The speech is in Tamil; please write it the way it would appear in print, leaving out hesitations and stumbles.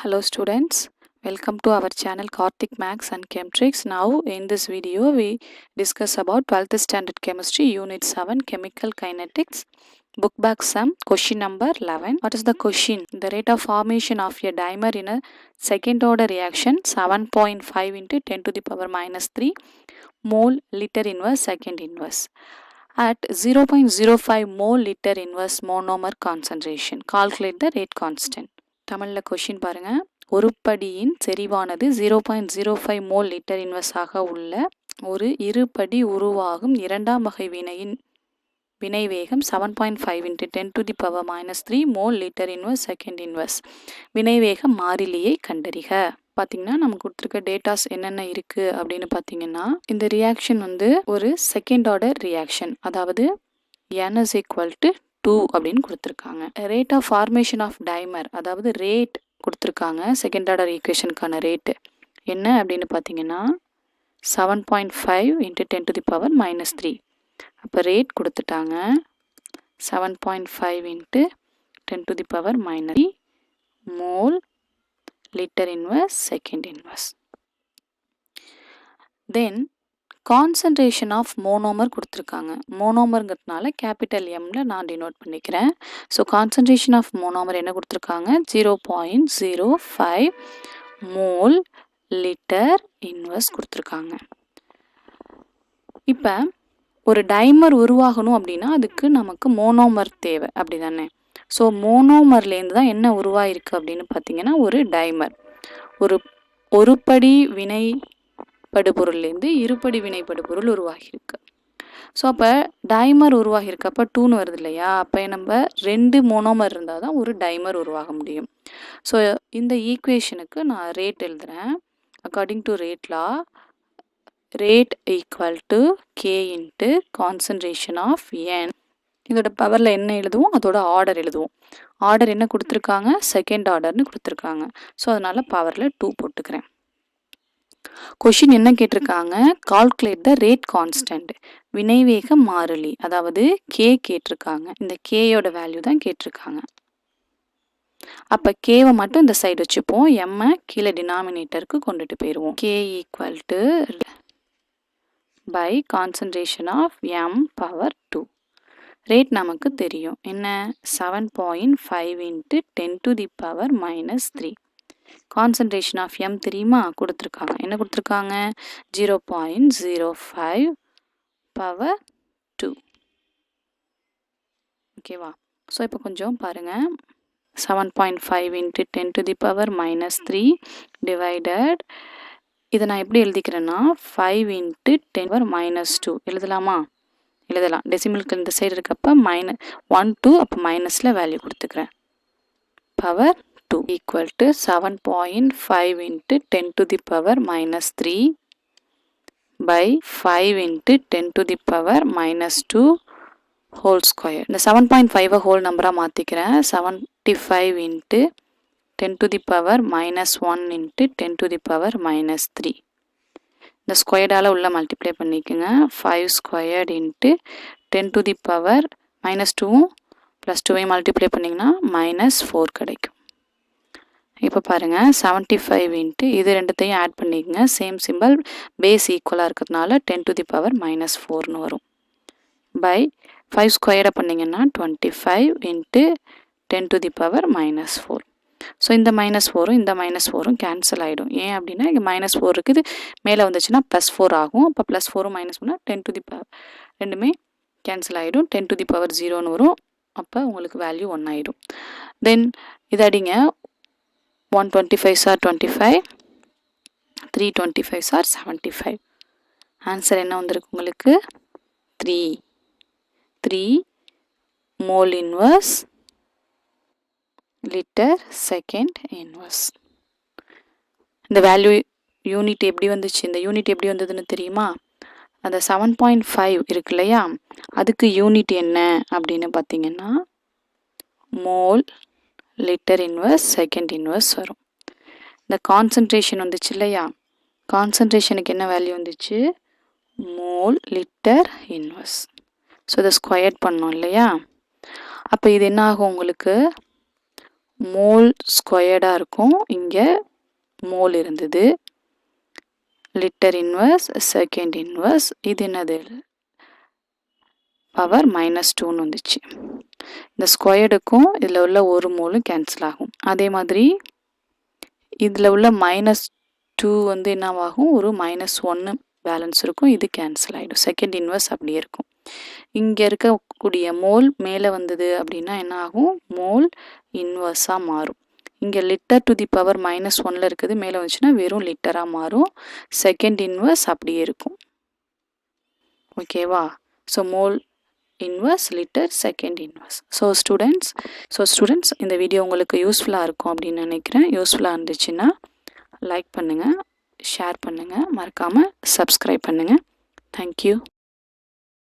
Hello students, welcome to our channel Karthik Max and Chemtrix. Now in this video we discuss about 12th standard chemistry unit 7 chemical kinetics book back sum question number 11. What is the question? The rate of formation of a dimer in a second order reaction 7.5 into 10 to the power minus 3 mole liter inverse second inverse at 0.05 mole liter inverse monomer concentration. Calculate the rate constant. தமிழில் கொஷின் பாருங்கள். ஒரு படியின் செறிவானது 0.05 மோல் லிட்டர் இன்வெர்ஸாக உள்ள ஒரு இருபடி உருவாகும் இரண்டாம் வகை வினையின் வினைவேகம் 7.5 into 10 to the power minus 3 mole litre inverse second inverse. வினைவேக மாறிலியை கண்டறிக. பார்த்தீங்கன்னா நமக்கு கொடுத்துருக்க டேட்டாஸ் என்னென்ன இருக்குது அப்படின்னு பார்த்தீங்கன்னா, இந்த ரியாக்ஷன் ஒரு செகண்ட் ஆர்டர் ரியாக்ஷன், அதாவது n is equal to 2 அப்படின்னு கொடுத்துருக்காங்க. Rate of formation of dimer, அதாவது ரேட் கொடுத்துருக்காங்க. செகண்ட் ஆர்டர் ஈக்குவேஷனுக்கான ரேட்டு என்ன அப்படின்னு பார்த்தீங்கன்னா 7.5 into 10 to the power minus 3. அப்போ ரேட் கொடுத்துட்டாங்க 7.5 into 10 to the power minus 3 mole litre inverse second inverse. Then concentration of monomer கொடுத்துருக்காங்க. மோனோமருங்கிறதுனால கேபிட்டல் எம்மில் நான் டினோட் பண்ணிக்கிறேன். ஸோ கான்சன்ட்ரேஷன் ஆஃப் மோனோமர் என்ன கொடுத்துருக்காங்க? 0.05 மோல் லிட்டர் இன்வெர்ஸ் கொடுத்துருக்காங்க. இப்போ ஒரு டைமர் உருவாகணும் அப்படின்னா அதுக்கு நமக்கு மோனோமர் தேவை, அப்படி தானே? ஸோ மோனோமர்லேருந்து தான் என்ன உருவாயிருக்கு அப்படின்னு பார்த்தீங்கன்னா ஒரு டைமர். ஒரு படி வினை படுபொருள்லேருந்து இருபடி வினைப்படுபொருள் உருவாகியிருக்கு. ஸோ அப்போ டைமர் உருவாகியிருக்கு, அப்போ 2ன்னு வருது இல்லையா? அப்போ நம்ம 2 மோனோமர் இருந்தால் தான் ஒரு டைமர் உருவாக முடியும். ஸோ இந்த ஈக்குவேஷனுக்கு நான் ரேட் எழுதுகிறேன். According to rate law, rate equal to K into concentration of N. இதோட பவரில் என்ன எழுதுவோம்? அதோட ஆர்டர் எழுதுவோம். ஆர்டர் என்ன கொடுத்துருக்காங்க? செகண்ட் ஆர்டர்னு கொடுத்துருக்காங்க. ஸோ அதனால் பவரில் 2 போட்டுக்கிறேன். கொஷின் என்ன கேட்டிருக்காங்க? கால்குலேட் த ரேட் கான்ஸ்டன்ட், வினைவேக மாறிலி, அதாவது கே கேட்டிருக்காங்க. இந்த கேயோட வேல்யூ தான் கேட்டிருக்காங்க. அப்போ கேவை மட்டும் இந்த சைடு வச்சுப்போம், எம்மை கீழே டினாமினேட்டருக்கு கொண்டுட்டு போயிடுவோம். K equal to by concentration of M power 2. Rate நமக்கு தெரியும் என்ன? 7.5 into 10 to the power minus 3. Concentration of M தெரியுமா? கொடுத்துருக்காங்க. என்ன கொடுத்துருக்காங்க? 0.05 பவர் 2. ஓகேவா? ஸோ இப்போ கொஞ்சம் பாருங்கள். 7.5 into 10 to the power minus 3 divided, இதை நான் எப்படி எழுதிக்கிறேன்னா 5 into 10 power minus 2 எழுதலாமா? எழுதலாம். டெசிமலுக்கு இந்த சைடு இருக்கப்போ -1 2, அப்போ மைனஸில் வேல்யூ கொடுத்துக்கிறேன். Power 2 equal to 7.5 into 10 to the power minus 3 by 5 into 10 to the power minus 2 whole square. இந்த 7.5 ஹோல் நம்பராக மாற்றிக்கிறேன். 75 into 10 to the power minus 1 into 10 to the power minus 3. இந்த ஸ்கொயர்டால் உள்ள மல்டிப்ளை பண்ணிக்கோங்க. 5 squared into 10 to the power minus 2 plus 2 multiply பண்ணிங்கன்னா -4 கிடைக்கும். இப்போ பாருங்கள் 75 இன்ட்டு இது ரெண்டுத்தையும் ஆட் பண்ணிக்கோங்க. சேம் சிம்பிள், பேஸ் ஈக்குவலாக இருக்கிறதுனால 10 to the power minus 4ன்னு வரும். பை 5 ஸ்கொயர்டை பண்ணிங்கன்னா 25 into 10 to the power minus 4. So இந்த -4ம் இந்த -4ம் கேன்சல் ஆகிடும். ஏன் அப்படின்னா இங்கே -4 இருக்குது, மேலே வந்துச்சுன்னா +4 ஆகும். அப்போ +4ம் -1 10 to the power ரெண்டுமே கேன்சல் ஆகிடும். 10 to the power 0ன்னு வரும். அப்போ உங்களுக்கு வேல்யூ 1 ஆகிடும். தென் இதை அடிங்க. 125 ஆர் 25, 325 ஆர் 75. ஆன்சர் என்ன வந்திருக்கு உங்களுக்கு? 3 mole inverse litre second inverse. இந்த வேல்யூ யூனிட் எப்படி வந்துச்சு? இந்த யூனிட் எப்படி வந்ததுன்னு தெரியுமா? அந்த 7.5 இருக்கு இல்லையா, அதுக்கு யூனிட் என்ன அப்படின்னு பார்த்தீங்கன்னா mole litre inverse second inverse வரும். இந்த கான்சன்ட்ரேஷன் வந்துச்சு இல்லையா, கான்சன்ட்ரேஷனுக்கு என்ன வேல்யூ வந்துச்சு? Mole litre inverse. ஸோ இதை ஸ்கொயர் பண்ணோம் இல்லையா, அப்போ இது என்ன ஆகும் உங்களுக்கு? மோல் ஸ்கொயர்டாக இருக்கும், இங்கே மோல் இருந்தது. லிட்டர் இன்வர்ஸ், செகண்ட் இன்வர்ஸ், இது என்னது பவர் -2ன்னு வந்துச்சு. இந்த ஸ்கொயர்டுக்கும் இதில் உள்ள ஒரு மோலும் கேன்சல் ஆகும். அதே மாதிரி இதில் உள்ள -2 வந்து என்னவாகும், ஒரு -1 பேலன்ஸ் இருக்கும், இது கேன்சல் ஆகிடும். செகண்ட் இன்வர்ஸ் அப்படியே இருக்கும். இங்கே இருக்கக்கூடிய மோல் மேலே வந்தது அப்படின்னா என்ன ஆகும், மோல் இன்வர்ஸாக மாறும். இங்கே லிட்டர் டு தி பவர் -1ல் இருக்குது, மேலே வந்துச்சுன்னா வெறும் லிட்டராக மாறும். செகண்ட் இன்வர்ஸ் அப்படியே இருக்கும். ஓகேவா? So mole inverse, litre, second inverse. So students இந்த வீடியோ உங்களுக்கு யூஸ்ஃபுல்லாக இருக்கும் அப்படின்னு நினைக்கிறேன். யூஸ்ஃபுல்லாக இருந்துச்சுன்னா லைக் பண்ணுங்கள், ஷேர் பண்ணுங்கள், மறக்காமல் சப்ஸ்கிரைப் பண்ணுங்கள். தேங்க்யூ.